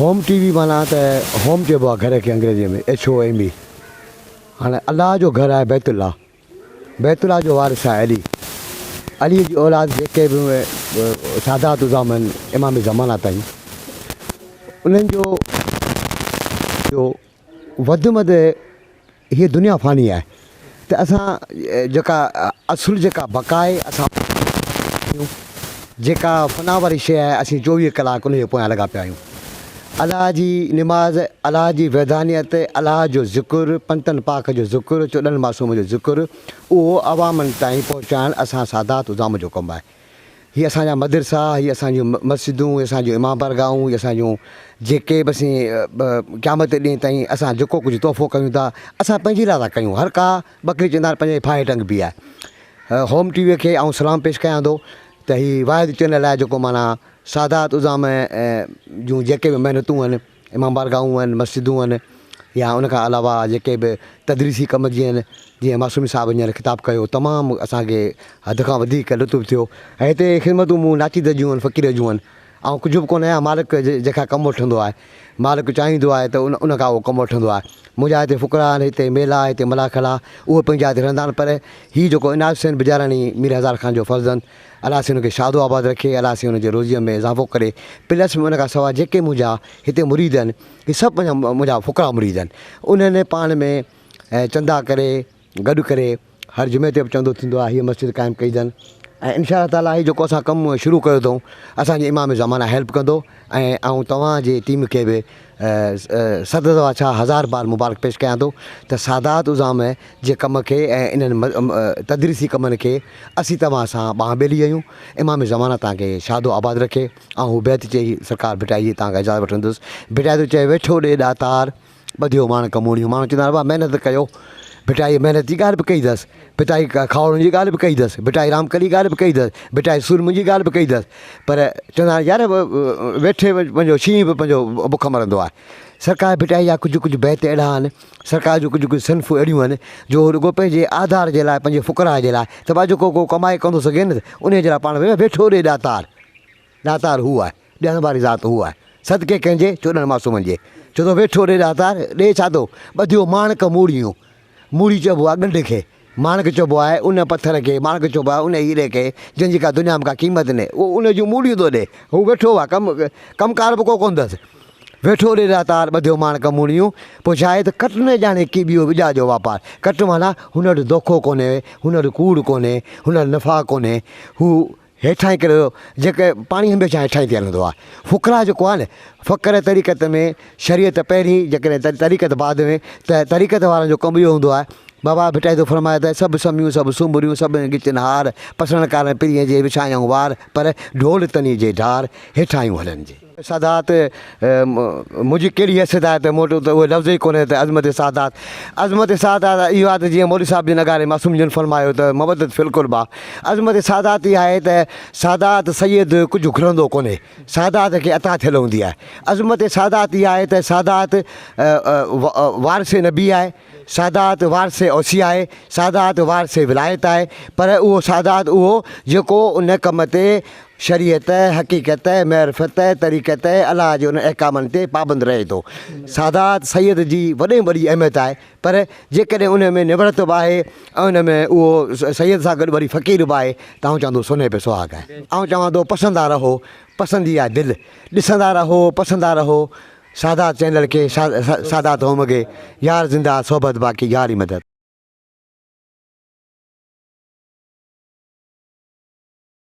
Home TV माना त home चइबो आहे घर खे अंग्रेजीअ में HOME। हाणे अलाह जो घरु आहे बैतुल्ला, बैतुल्ला जो वारिस आहे अली जी औलाद जेके बि सादात उज़ाम आहिनि इमाम ज़माना ताईं, उन्हनि जो वधि में वधि हीअ दुनिया फ़ानी आहे त असां जेका असुलु जेका बक़ाए असां जेका फना वारी शइ आहे असीं 24 कलाक उन जे पोयां लॻा पिया आहियूं। अलाह जी निमाज़, अलाह जी वैधानियत, अलाह जो ज़िक्र, पंतनि पाक जो ज़िक्र, 14 मासूम जो ज़िक्र, उहो अवामनि ताईं पहुचाइणु असां सादात उज़ाम जो कमु आहे। हीअ असांजा मदरसा, हीअ असांजूं मस्जिदूं, हीअ असांजूं इमाम बारगाहूं, हीअ असांजूं जेके बि असीं क़यामत ॾींहं ताईं असां जेको कुझु तोहफ़ो कयूं था असां पंहिंजी लाइ था कयूं। हर का बकरी चवंदा आहिनि पंहिंजे फाहे टंग बि आहे। होम टीवीअ खे आउं सलाम पेश कयां थो त हीअ वाहिद चैनल आहे जेको माना सादात उज़ाम जूं जेके बि महिनतूं आहिनि, इमाम बारगाहूं आहिनि, मस्जिदूं आहिनि, या उनखां अलावा जेके बि तदरीसी कम जीअं मासूमी साहिबु हींअर ख़िताबु कयो, तमामु असांखे हद खां वधीक लुत्फ़ु थियो। ऐं हिते ख़िदमतूं मूं नाचीद जूं आहिनि, फ़क़ीर जूं आहिनि, ऐं कुझु बि कोन आहियां। मालिक जेका कमु वठंदो आहे, मालिक चाहींदो आहे त उनखां उहो कमु वठंदो आहे। मुंहिंजा हिते फ़ुकरा आहिनि, हिते मेला, हिते मलाखला, उहे पंहिंजा हिते रहंदा आहिनि। पर हीअ जेको इनाज़ हुसैन बिजाराणी मीर हज़ार ख़ान जो फ़र्ज़ंद, अलाह से हुनखे शादो आबाद रखे, अलाह से हुनजे रोज़ीअ में इज़ाफ़ो करे। प्लस में उनखां सवाइ जेके मुंहिंजा हिते मुरीद आहिनि, इहे सभु मुंहिंजा फ़ुकरा मुरीद आहिनि। उन्हनि पाण में चंदा करे गॾु करे हर जुमे ते बि चंदो थींदो आहे। हीअ मस्जिद क़ाइमु कई अथनि ऐं इंशा ताला हीअ जेको असां कमु शुरू कयो अथऊं, असांजे इमाम ज़माना हेल्प कंदो। ऐं तव्हांजी टीम खे बि 7 दफ़ा छा 1000 बार मुबारक पेश कयां थो त सादात उज़ाम जे कम खे ऐं इन्हनि तदरीसी कमनि खे असीं तव्हां सां ॿांह ॿेली आहियूं। इमाम ज़माना तव्हांखे शादो आबाद रखे। ऐं हू बैत चई सरकार भिटाई तव्हांखां इजाज़त वठंदुसि। भिटाई थो चए वेठो ॾे ॾातार ॿधियो माणक मूड़ियूं। माण्हू चवंदा आहिनि महिनत कयो, भिटाई महिनत जी ॻाल्हि बि कई अथसि, भिटाई खावड़नि जी ॻाल्हि बि कई अथसि, भिटाई रामकली ॻाल्हि बि कई अथसि, भिटाई सूरम जी ॻाल्हि बि कई अथसि। पर चवंदा आहिनि यार वेठे पंहिंजो शींहं बि पंहिंजो बुख मरंदो आहे। सरकार भिटाई जा कुझु बैत अहिड़ा आहिनि, सरकार जूं कुझु सिन्फ़ूं अहिड़ियूं आहिनि जो रुॻो पंहिंजे आधार जे लाइ, पंहिंजे फ़ुकरा जे लाइ त भाई जेको को कमाए कंदो सघे न, उन जे लाइ पाण वेठो ॾे ॾातार। ॾातार हू आहे, ॾियण वारी ज़ात हू आहे। सदके कंहिंजे 14 मासूमनि जे छो त वेठो ॾे ॾातार, ॾे छा थो ॿधियो माणक मूड़ियूं। मूड़ी चइबो आहे ॻंढ खे, माणक चइबो आहे उन पथर खे, माणक चइबो आहे उन हीरे खे जंहिंजी का दुनिया में का क़ीमत न, उहो उन जूं मूड़ियूं थो ॾे। हू वेठो आहे, कमकार बि को कोन अथसि, वेठो ॾे ॾातार ॿधियो माणक मूड़ियूं। पोइ छा आहे त कट न ॼाणे की ॿियो विॼा जो वापारु। कट माना हुन वटि दोखो कोन्हे, हुन वटि कूड़ कोन्हे, हुन वटि नफ़ा कोन्हे। हू हेठां कयो जेके पाणी हमेशह हेठां ते हलंदो आहे। फ़ुकरा जेको आहे न, फ़क़्र तरीक़त में शरीयत पहिरीं, जेकॾहिं तरीक़त बाद में, त तरीक़त वारनि जो कमु इहो हूंदो आहे। बाबा भिटाई थो फरमाए त सभु समियूं सभु सुंबरियूं सभु गिचनि हार, पसण कारण पिरीअ जे विछायूं वार, पर ढोल तनी जे ढार हेठां हलनि जे। सादात मुंहिंजी कहिड़ी हैसियत आहे त मोटो त उहे लफ़्ज़ ई कोन्हे त अज़मत सादात। अज़मत सादात इहो आहे त जीअं मौलवी साहिब जे नगारे मासूम जन फरमायो त मवदत फिल कुर्बा। अज़मत सादात इहा आहे त सादात सैयद कुझु घुरंदो कोन्हे, सादात खे अता थियल हूंदी आहे। अज़मत सादात इहा आहे त सादात वारिस नबी आहे, सादात वारिस औसिया आहे, सादात वारिस विलायत आहे। पर उहो सादात उहो जेको उन कम ते शरीयत, हक़ीक़त, महरफ़त, तरीक़त, अलाह जे उन अहकामनि ते पाबंद रहे थो। सादात सैयद जी वॾे में वॾी अहमियत आहे। पर जेकॾहिं उन में निवरत बि आहे ऐं उन में उहो सैयद सां गॾु वरी फ़क़ीर बि आहे त आउं चवंदो सोने पे सुहाग आहे। आउं चवां थो पसंदा रहो, पसंदी आहे दिलि, ॾिसंदा रहो, पसंदा रहो सादात चैनल खे, सादात होम खे। यार ज़िंदा सोबत बाक़ी यार ई मदद।